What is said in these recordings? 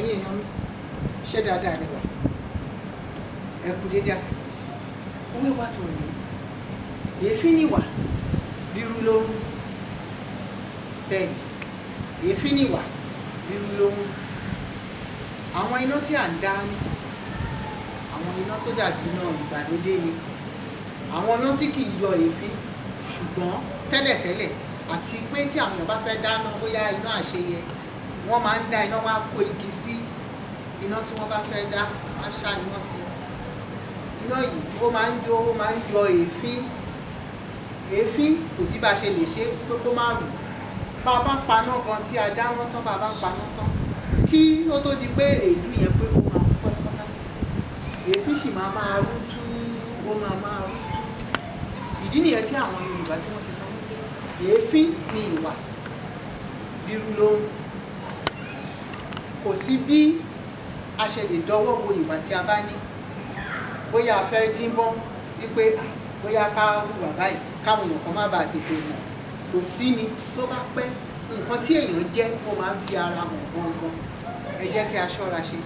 ẹ̀yin èèyàn mi ṣé dáadáa ni wà ẹ kú dédé àsìkò yìí owó wà tó ní èéfín níwà ríru ló ń bẹ́ẹ̀ ni èéfín níwà ríru ló ń àwọn iná tí à ń dá nísinsìnyí àwọn iná tó dàbí iná ìgbàlódé ni àwọn iná tí kì í yọ èéfín ṣùgbọ́n tẹ́lẹ̀tẹ́lẹ̀ àti pé tí àwọn èèyàn bá fẹ́ dáná bóyá iná àṣeyẹ wọ́n máa ń dá iná, wọ́n á kó igi sí iná tí wọ́n bá fẹ́ dá, wọ́n á ṣá iná sí iná yìí ó máa ń jó, ó máa ń yọ èéfín kò sí bá a ṣe lè ṣe pé kó má rù bá a bá paná gan tí a dáná tán bá a bá paná tán kí ó tó di pé èédú yẹn pé ó máa pẹ́ pátá èéfín sì máa rútú ó máa rútú ìdí nìyẹn tí àwọn Yorùbá tí wọ́n ṣe sọ wípé èéfín ni ìwà ríru ló ń kò sí bí a ṣe lè dọwọ́ bo ìwà tí a bá ní bóyá a fẹ́ díbọ́n wípé bóyá ká hùwà báyìí káwọn èèyàn kan má bàa tètè mọ̀ kò sí ni tó bá pẹ́ nǹkan tí èèyàn jẹ́ ó máa ń fi ara hàn gangan ẹ jẹ́ kí a ṣọ́ra ṣe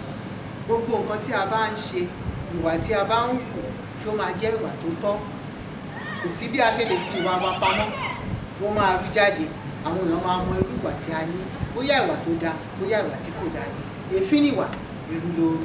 gbogbo nǹkan tí a bá ń ṣe ìwà tí a bá ń hù kí ó máa jẹ́ ìwà tó tọ́ kò sí bí a ṣe lè fi ìwà wa pamọ́ wọ́n máa rí jáde àwọn èèyàn máa mọ irú ìwà tí a ní bóyá ìwà tó dáa bóyá ìwà tí kò dáa ni èéfín níwà ríru ló ń